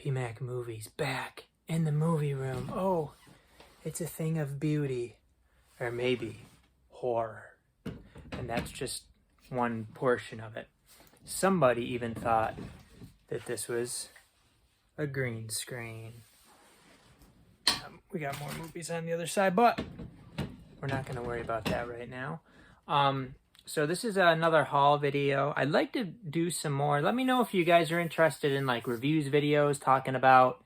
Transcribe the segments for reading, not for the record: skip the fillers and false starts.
PMAC movies back in the movie room. Oh, it's a thing of beauty, or maybe horror. And that's just one portion of it. Somebody even thought that this was a green screen. We got more movies on the other side, but we're not going to worry about that right now. So this is another haul video. I'd like to do some more. Let me know if you guys are interested in like reviews videos talking about...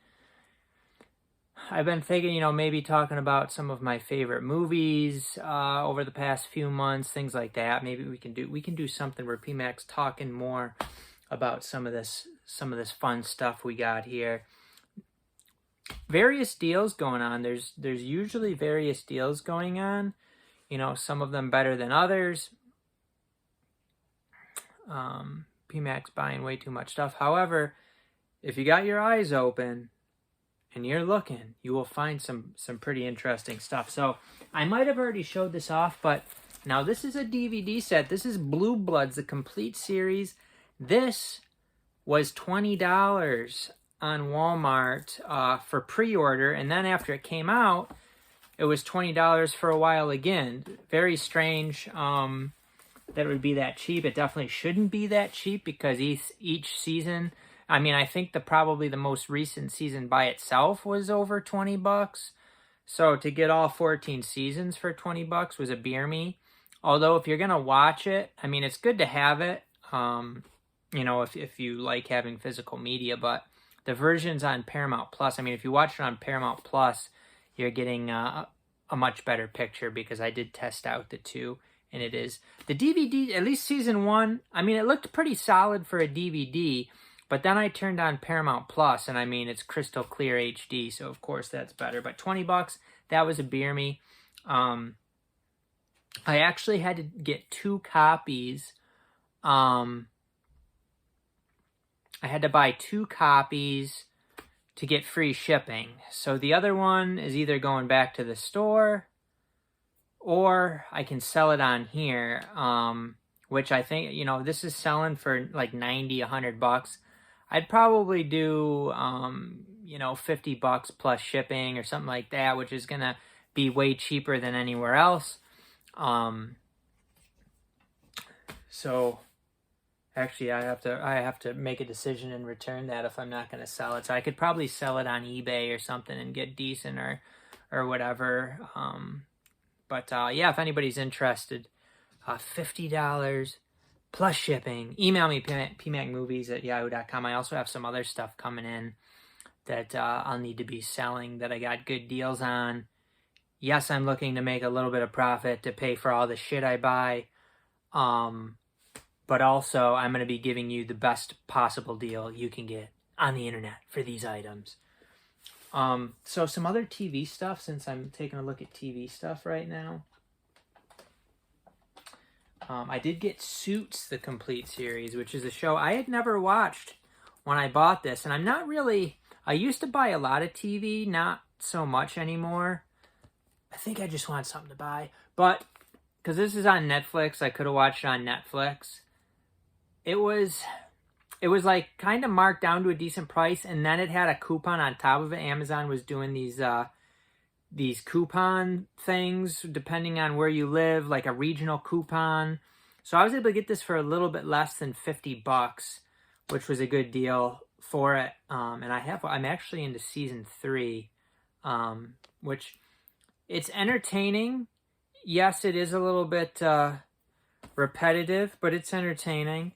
I've been thinking, maybe talking about some of my favorite movies over the past few months, things like that. Maybe we can do something where PMAC's talking more about some of this fun stuff we got here. Various deals going on. There's usually various deals going on. Some of them better than others. PMAC's buying way too much stuff. However, if you got your eyes open and you're looking, you will find some pretty interesting stuff. So I might have already showed this off, but now this is a DVD set. This is Blue Bloods, the complete series. This was $20 on Walmart for pre-order, and then after it came out, it was $20 for a while again. Very strange that it would be that cheap. It definitely shouldn't be that cheap because each season, I mean, I think probably the most recent season by itself was over 20 bucks. So to get all 14 seasons for 20 bucks was a beer me. Although if you're going to watch it, I mean, it's good to have it, if you like having physical media, but the versions on Paramount Plus, I mean, if you watch it on Paramount Plus, you're getting a much better picture because I did test out the two, and it is. The DVD, at least season one, I mean, it looked pretty solid for a DVD, but then I turned on Paramount Plus, and I mean, it's crystal clear HD, so of course that's better. But 20 bucks, that was a beer me. I actually had to get 2 copies. I had to buy 2 copies to get free shipping. So the other one is either going back to the store or I can sell it on here, which I think, this is selling for like 90, 100 bucks. I'd probably do, 50 bucks plus shipping or something like that, which is going to be way cheaper than anywhere else. So actually I have to make a decision and return that if I'm not going to sell it. So I could probably sell it on eBay or something and get decent or whatever. But yeah, if anybody's interested, $50 plus shipping. Email me, pmacmovies@yahoo.com. I also have some other stuff coming in that I'll need to be selling that I got good deals on. Yes, I'm looking to make a little bit of profit to pay for all the shit I buy. But also, I'm going to be giving you the best possible deal you can get on the internet for these items. So some other TV stuff, since I'm taking a look at TV stuff right now. I did get Suits, the complete series, which is a show I had never watched when I bought this. And I'm not really... I used to buy a lot of TV, not so much anymore. I think I just want something to buy. But, because this is on Netflix, I could have watched it on Netflix. It was like kind of marked down to a decent price, and then it had a coupon on top of it. Amazon was doing these coupon things depending on where you live, like a regional coupon. So I was able to get this for a little bit less than 50 bucks, which was a good deal for it. And I'm actually into season 3, which it's entertaining. Yes, it is a little bit repetitive, but it's entertaining.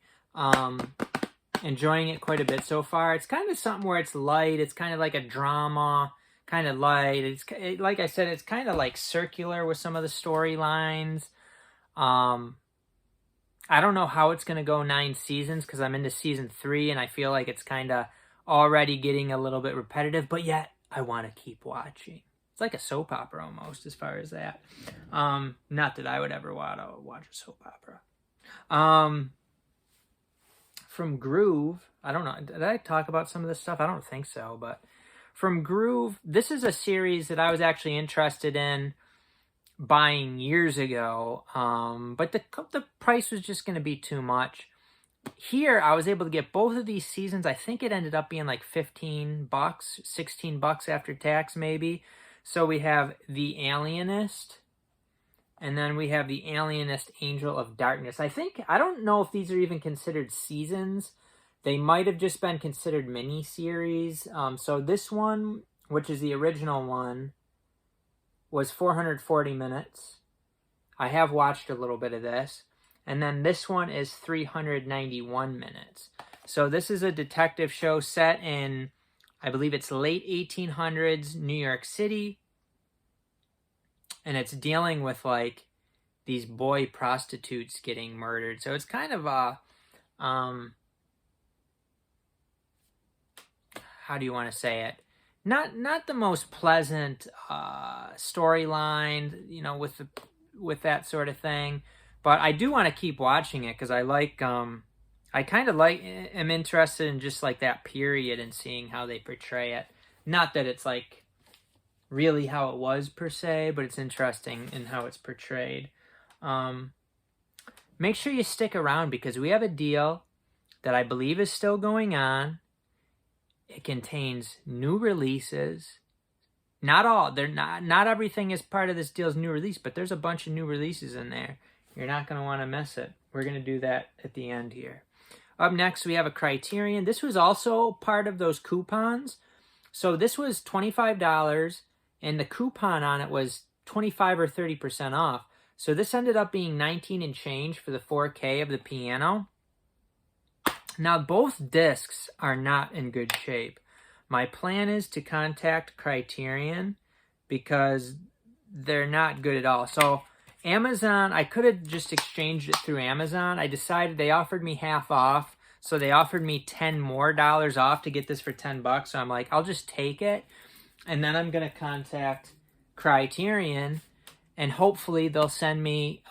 Enjoying it quite a bit so far. It's kind of something where it's light. It's kind of like a drama, kind of light. Like I said, it's kind of like circular with some of the storylines. I don't know how it's going to go 9 seasons because I'm into season 3 and I feel like it's kind of already getting a little bit repetitive, but yet I want to keep watching. It's like a soap opera almost as far as that. Not that I would ever want to watch a soap opera. From Groove, I don't know, did I talk about some of this stuff? I don't think so, but from Groove, this is a series that I was actually interested in buying years ago, but the price was just going to be too much. here I was able to get both of these seasons. I think it ended up being like $15, $16 after tax maybe. So we have The Alienist, and then we have The Alienist Angel of Darkness. I don't know if these are even considered seasons. They might have just been considered mini-series. So this one, which is the original one, was 440 minutes. I have watched a little bit of this. And then this one is 391 minutes. So this is a detective show set in, I believe it's late 1800s New York City. And it's dealing with like these boy prostitutes getting murdered. So it's kind of a, how do you want to say it? Not the most pleasant storyline, you know, with that sort of thing. But I do want to keep watching it because I like, I kind of like, am interested in just like that period and seeing how they portray it. Not that it's like really how it was per se, but it's interesting in how it's portrayed. Make sure you stick around because we have a deal that I believe is still going on. It contains new releases. Not all, not everything is part of this deal's new release, but there's a bunch of new releases in there. You're not going to want to miss it. We're going to do that at the end here. Up next, we have a Criterion. This was also part of those coupons. So this was $25, and the coupon on it was 25 or 30% off. So this ended up being 19 and change for the 4K of the piano. Now, both discs are not in good shape. My plan is to contact Criterion because they're not good at all. So Amazon, I could have just exchanged it through Amazon. I decided they offered me half off. So they offered me $10 more off to get this for $10. So I'm like, I'll just take it. And then I'm going to contact Criterion and hopefully they'll send me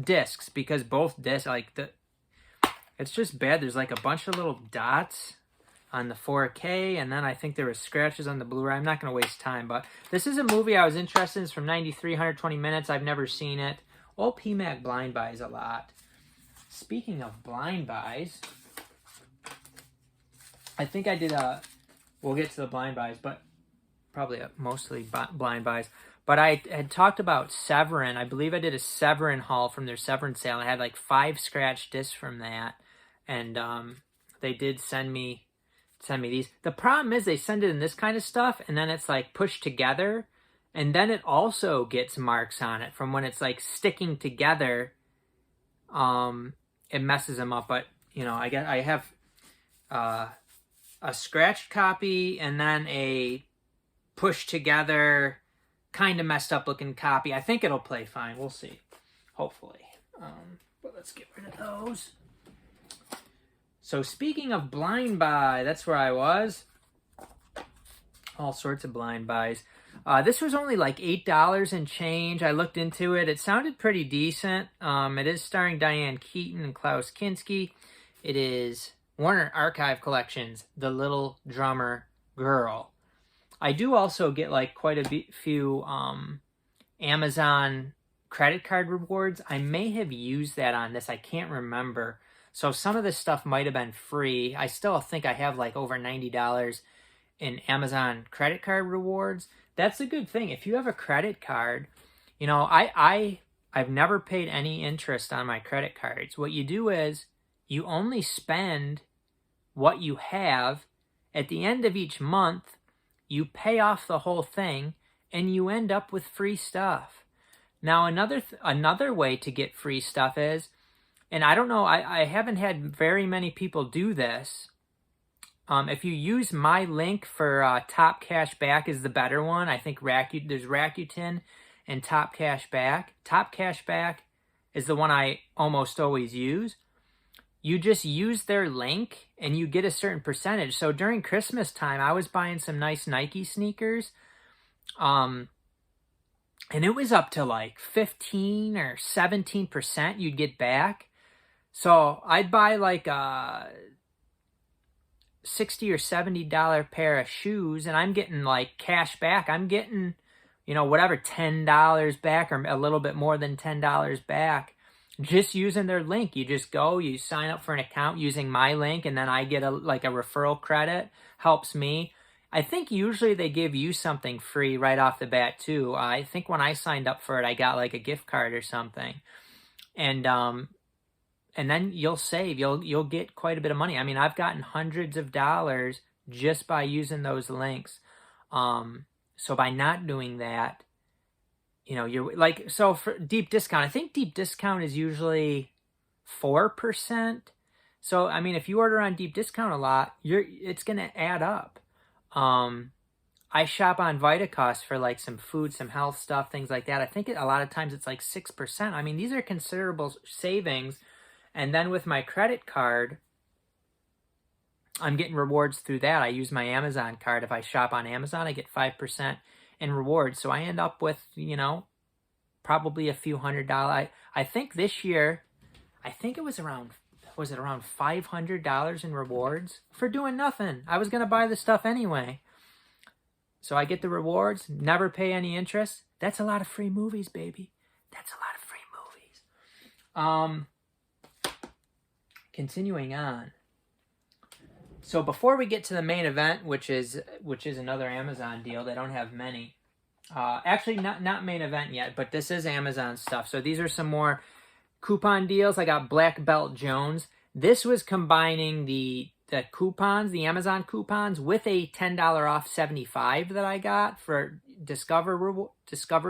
discs because both discs, like it's just bad. There's like a bunch of little dots on the 4K, and then I think there were scratches on the Blu-ray. I'm not going to waste time, but this is a movie I was interested in. It's from 93, 120 minutes. I've never seen it. Old PMAC blind buys a lot. Speaking of blind buys, I think I did we'll get to the blind buys, but probably mostly blind buys. But I had talked about Severin. I believe I did a Severin haul from their Severin sale. I had like 5 scratch discs from that. And they did send me these. The problem is they send it in this kind of stuff and then it's like pushed together. And then it also gets marks on it from when it's like sticking together. It messes them up. But, you know, I have a scratched copy and then a pushed together kind of messed up looking copy. I think it'll play fine. We'll see. Hopefully. But let's get rid of those. So speaking of blind buy, that's where I was. All sorts of blind buys. This was only like $8 and change. I looked into it. It sounded pretty decent. It is starring Diane Keaton and Klaus Kinski. It is Warner Archive Collections, The Little Drummer Girl. I do also get like quite a few Amazon credit card rewards. I may have used that on this. I can't remember. So some of this stuff might have been free. I still think I have like over $90 in Amazon credit card rewards. That's a good thing. If you have a credit card, you know, I've never paid any interest on my credit cards. What you do is you only spend what you have. At the end of each month, you pay off the whole thing and you end up with free stuff. Now, another way to get free stuff is, and I don't know, I haven't had very many people do this. If you use my link for Top Cash Back is the better one. I think there's Rakuten and Top Cash Back. Top Cash Back is the one I almost always use. You just use their link and you get a certain percentage. So during Christmas time, I was buying some nice Nike sneakers. And it was up to like 15 or 17% you'd get back. So I'd buy like a $60 or $70 pair of shoes and I'm getting like cash back. I'm getting, you know, whatever, $10 back or a little bit more than $10 back just using their link. You just go, you sign up for an account using my link, and then I get a referral credit. Helps me. I think usually they give you something free right off the bat too. I think when I signed up for it, I got like a gift card or something, and then you'll save. You'll get quite a bit of money. I mean, I've gotten hundreds of dollars just by using those links. So by not doing that, you know, you're like, so for deep discount, I think deep discount is usually 4%. So, I mean, if you order on deep discount a lot, it's going to add up. I shop on Vitacost for like some food, some health stuff, things like that. I think a lot of times it's like 6%. I mean, these are considerable savings. And then with my credit card, I'm getting rewards through that. I use my Amazon card. If I shop on Amazon, I get 5% in rewards. So I end up with, you know, probably a few $100. I think this year, I think it was around $500 in rewards for doing nothing. I was going to buy the stuff anyway. So I get the rewards, never pay any interest. That's a lot of free movies, baby. That's a lot of free movies. Continuing on. So before we get to the main event, which is another Amazon deal, they don't have many. Actually, not main event yet, but this is Amazon stuff. So these are some more coupon deals. I got Black Belt Jones. This was combining the coupons, the Amazon coupons, with a $10 off 75 that I got for Discover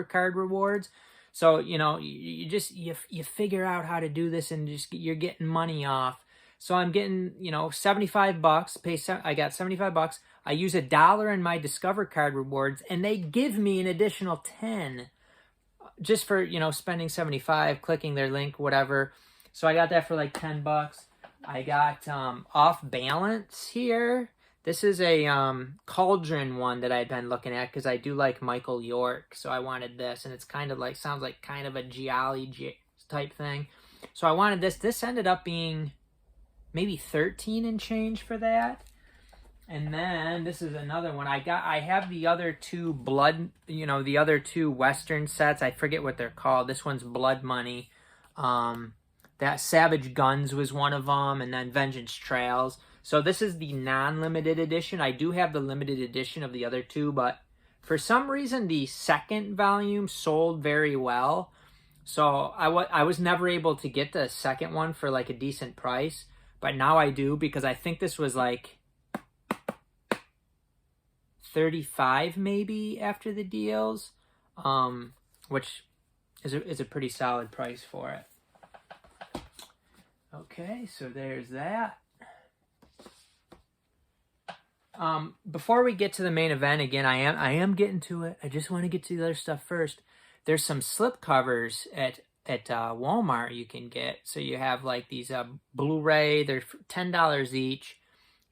card rewards. So, you know, you figure out how to do this, and you're getting money off. So I'm getting, you know, $75. I got $75. I use $1 in my Discover card rewards, and they give me an additional 10 just for, you know, spending 75, clicking their link, whatever. So I got that for like $10. I got Off Balance here. This is a Cauldron one that I'd been looking at because I do like Michael York. So I wanted this, and it's kind of like, sounds like kind of a giallo type thing. So I wanted this. This ended up being maybe 13 and change for that. And then this is another one. I have the other two the other two Western sets. I forget what they're called. This one's Blood Money. That Savage Guns was one of them, and then Vengeance Trails. So this is the non-limited edition. I do have the limited edition of the other two, but for some reason the second volume sold very well. So I was never able to get the second one for like a decent price, but now I do, because I think this was like $35 maybe after the deals, which is a pretty solid price for it. Okay, so there's that. Before we get to the main event, again, I am getting to it. I just want to get to the other stuff first. There's some slip covers at Walmart you can get. So you have like these Blu-ray. They're $10 each.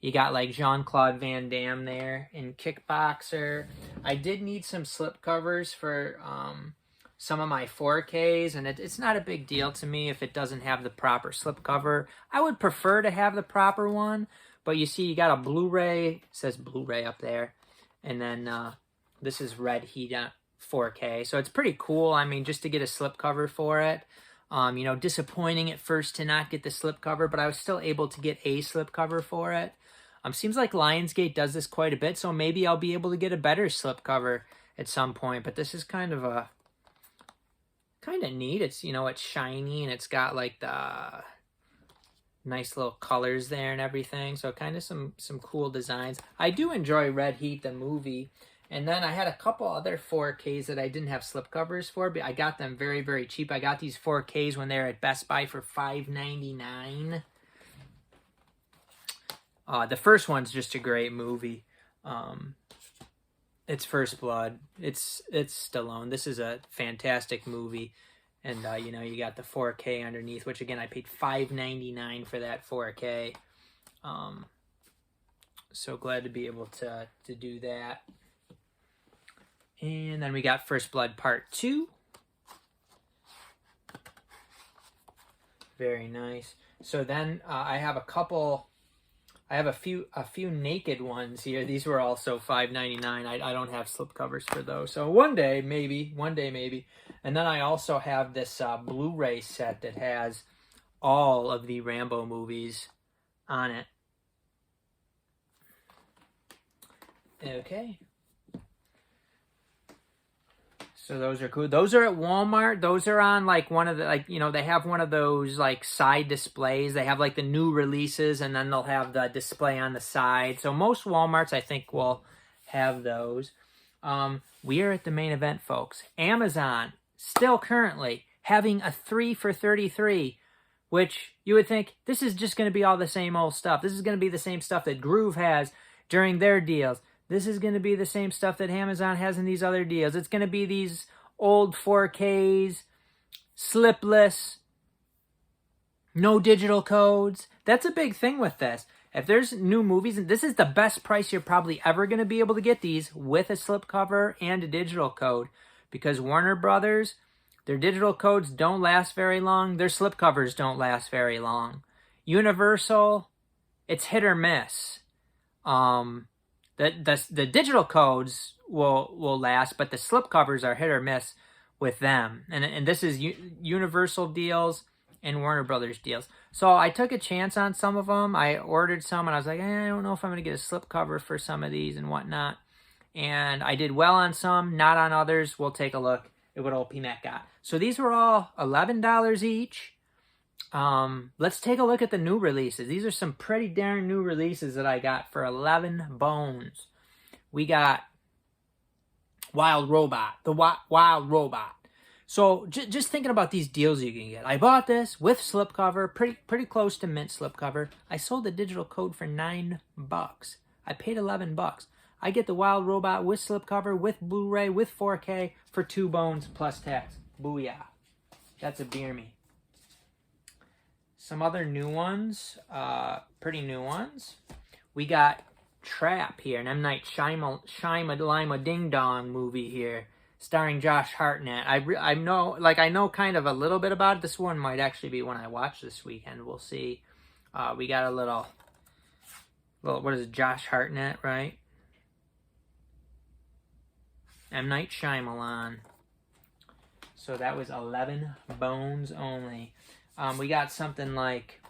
You got like Jean-Claude Van Damme there in Kickboxer. I did need some slip covers for some of my 4Ks, and it's not a big deal to me if it doesn't have the proper slip cover. I would prefer to have the proper one, but you see you got a Blu-ray. It says Blu-ray up there, and then this is Red Heat 4K, so it's pretty cool. I mean, just to get a slip cover for it. You know, disappointing at first to not get the slip cover, but I was still able to get a slip cover for it. Seems like Lionsgate does this quite a bit, so maybe I'll be able to get a better slip cover at some point. But this is kind of neat. It's, you know, it's shiny, and it's got like the nice little colors there and everything. So kind of some cool designs. I do enjoy Red Heat, the movie. And then I had a couple other 4Ks that I didn't have slipcovers for, but I got them very, very cheap. I got these 4Ks when they were at Best Buy for $5.99. The first one's just a great movie. It's First Blood. It's Stallone. This is a fantastic movie. And, you know, you got the 4K underneath, which, again, I paid $5.99 for that 4K. So glad to be able to do that. And then we got First Blood Part 2. Very nice. So then I have a couple I have a few naked ones here. These were also $5.99. I don't have slipcovers for those. So one day maybe. And then I also have this Blu-ray set that has all of the Rambo movies on it. Okay. So those are cool. Those are at Walmart. Those are on like one of the, like, you know, they have one of those like side displays. They have like the new releases and then they'll have the display on the side. So most Walmarts I think will have those. We are at the main event, folks. Amazon still currently having a 3 for $33, which you would think this is just going to be all the same old stuff. This is going to be the same stuff that Groove has during their deals. This is going to be the same stuff that Amazon has in these other deals. It's going to be these old 4Ks, slipless, no digital codes. That's a big thing with this. If there's new movies, and this is the best price you're probably ever going to be able to get these with a slipcover and a digital code. Because Warner Brothers, their digital codes don't last very long. Their slipcovers don't last very long. Universal, it's hit or miss. The digital codes will last, but the slipcovers are hit or miss with them. And this is Universal deals and Warner Brothers deals. So I took a chance on some of them. I ordered some, and I was like, I don't know if I'm going to get a slipcover for some of these and whatnot. And I did well on some, not on others. We'll take a look at what old PMAC got. So these were all $11 each. Let's take a look at the new releases. These are some pretty darn new releases that I got for 11 bones. We got Wild Robot, the Wild Robot. So just thinking about these deals you can get. I bought this with slipcover, pretty close to mint slipcover. I sold the digital code for $9. I paid $11. I get the Wild Robot with slipcover, with Blu-ray, with 4K for 2 bones plus tax. Booyah. That's a beer me. Some other new ones, pretty new ones. We got Trap here, an M. Night Shyamalan Ding Dong movie here, starring Josh Hartnett. I know kind of a little bit about it. This one might actually be one I watch this weekend. We'll see. We got a little, what is it, Josh Hartnett, right? M. Night Shyamalan. So that was 11 bones only. We got something like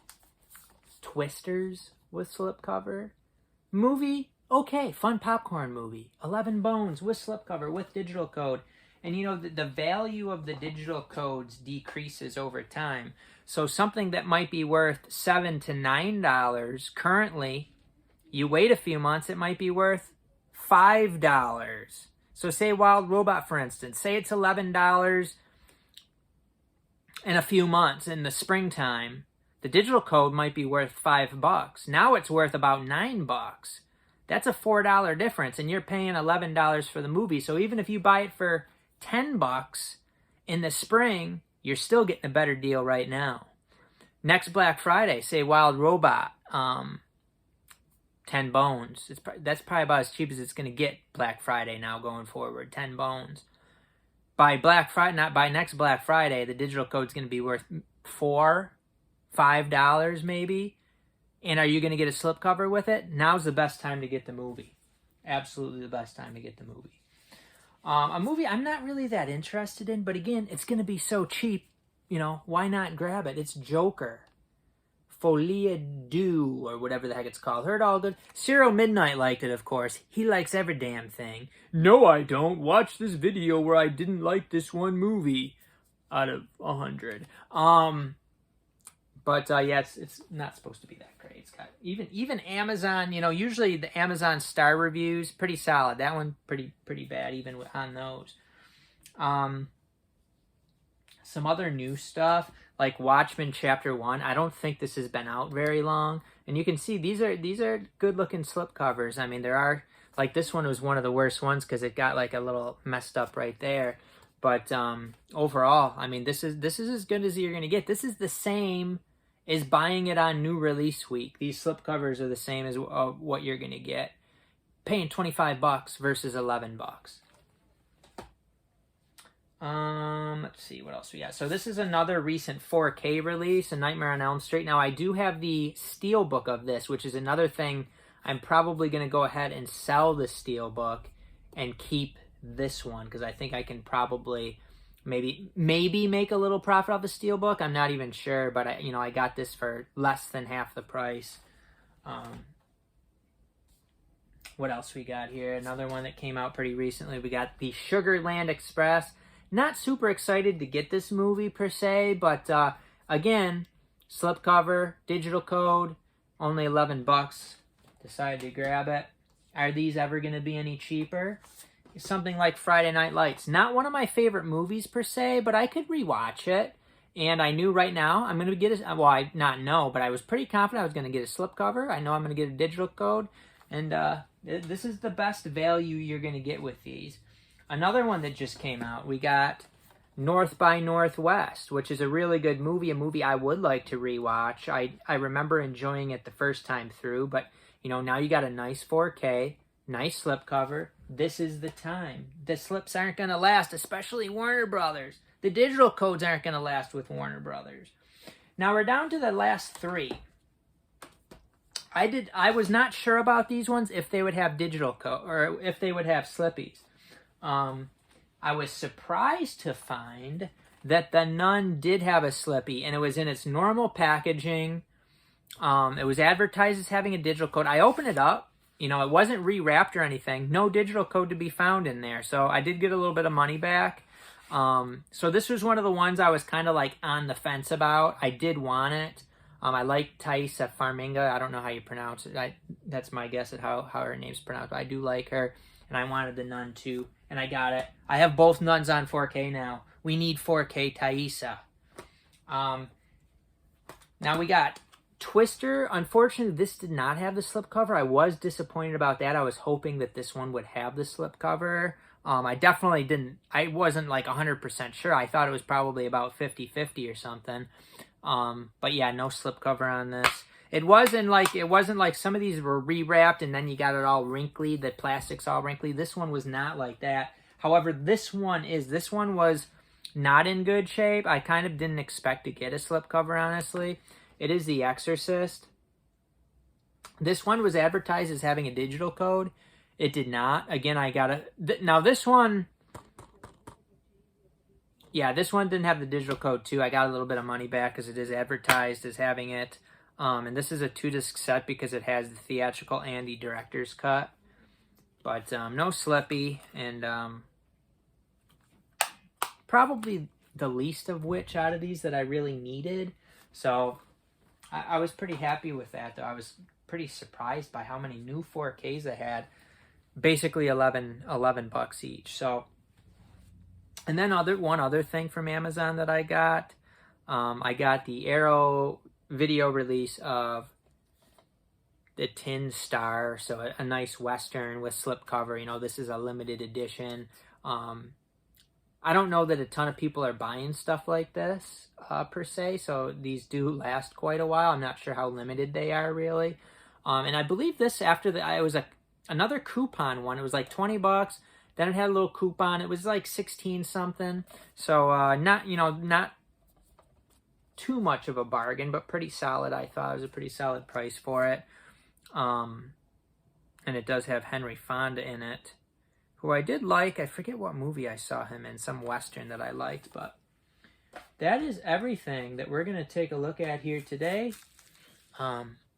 Twisters with slipcover. Movie, okay, fun popcorn movie. 11 bones with slipcover, with digital code. And you know, the value of the digital codes decreases over time. So something that might be worth $7 to $9 currently, you wait a few months, it might be worth $5. So say Wild Robot, for instance, say it's $11 in a few months in the springtime. The digital code might be worth $5. Now it's worth about $9. That's a $4 difference, and you're paying $11 for the movie. So even if you buy it for $10 in the spring, you're still getting a better deal right now. Next Black Friday, say Wild Robot, 10 bones. That's probably about as cheap as it's going to get Black Friday now going forward, 10 bones. By Black Friday, not by next Black Friday, the digital code's going to be worth $5 maybe. And are you going to get a slipcover with it? Now's the best time to get the movie. Absolutely the best time to get the movie. A movie I'm not really that interested in, but again, it's going to be so cheap, you know, why not grab it? It's Joker. Folia Do, or whatever the heck it's called. Heard all good. Cyril Midnight liked it, of course. He likes every damn thing. No, I don't. Watch this video where I didn't like this one movie out of 100. But yeah, it's not supposed to be that great. It's got even Amazon, you know, usually the Amazon star reviews pretty solid. That one pretty bad even on those. Some other new stuff like Watchmen Chapter 1. I don't think this has been out very long, and you can see these are good looking slipcovers. I mean, there are, like, this one was one of the worst ones because it got like a little messed up right there. But overall, I mean, this is as good as you're gonna get. This is the same as buying it on new release week. These slipcovers are the same as what you're gonna get, paying $25 versus $11. Let's see what else we got. So this is another recent 4K release, A Nightmare on Elm Street. Now I do have the steelbook of this, which is another thing. I'm probably going to go ahead and sell the steelbook and keep this one because I think I can probably maybe make a little profit off the steelbook. I'm not even sure, but I got this for less than half the price. What else we got here? Another one that came out pretty recently. We got the Sugarland Express. Not super excited to get this movie per se, but again, slipcover, digital code, only $11. Decided to grab it. Are these ever going to be any cheaper? Something like Friday Night Lights. Not one of my favorite movies per se, but I could rewatch it. And I knew right now I'm going to get a, well, I not know, but I was pretty confident I was going to get a slipcover. I know I'm going to get a digital code. And this is the best value you're going to get with these. Another one that just came out, we got North by Northwest, which is a really good movie, a movie I would like to rewatch. I remember enjoying it the first time through, but now you got a nice 4K, nice slipcover. This is the time. The slips aren't going to last, especially Warner Brothers. The digital codes aren't going to last with Warner Brothers. Now we're down to the last three. I was not sure about these ones if they would have digital code or if they would have slippies. I was surprised to find that the Nun did have a slippy, and it was in its normal packaging. It was advertised as having a digital code. I opened it up. It wasn't rewrapped or anything. No digital code to be found in there. So I did get a little bit of money back. So this was one of the ones I was kind of like on the fence about. I did want it. I like Thaisa Farmiga. I don't know how you pronounce it. That's my guess at how her name's pronounced. But I do like her. And I wanted the Nun too. And I got it. I have both Nuns on 4K now. We need 4K Thaisa. Now we got Twister. Unfortunately, this did not have the slipcover. I was disappointed about that. I was hoping that this one would have the slipcover. I definitely didn't. I wasn't like 100% sure. I thought it was probably about 50-50 or something. But yeah, no slipcover on this. It wasn't like some of these were rewrapped and then you got it all wrinkly, the plastic's all wrinkly. This one was not like that. However, this one was not in good shape. I kind of didn't expect to get a slipcover, honestly. It is The Exorcist. This one was advertised as having a digital code. It did not. Again, I got it. Now this one, yeah, this one didn't have the digital code too. I got a little bit of money back because it is advertised as having it. And this is a 2-disc set because it has the theatrical and the director's cut. But no slippy, and probably the least of which out of these that I really needed. So I was pretty happy with that, though. I was pretty surprised by how many new 4Ks I had. Basically $11 each. So, and then one other thing from Amazon that I got the Arrow video release of the Tin Star, so a nice Western with slipcover. This is a limited edition. I don't know that a ton of people are buying stuff like this per se, so these do last quite a while. I'm not sure how limited they are really. And I believe this it was another coupon one. It was like $20. Then it had a little coupon. It was like 16 something. So not too much of a bargain, but pretty solid. I thought it was a pretty solid price for it. And it does have Henry Fonda in it, who I did like. I forget what movie I saw him in, some Western that I liked, but that is everything that we're going to take a look at here today.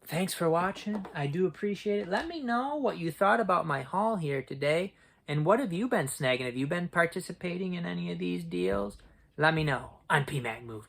Thanks for watching. I do appreciate it. Let me know what you thought about my haul here today, and what have you been snagging? Have you been participating in any of these deals? Let me know on PMAC Movies.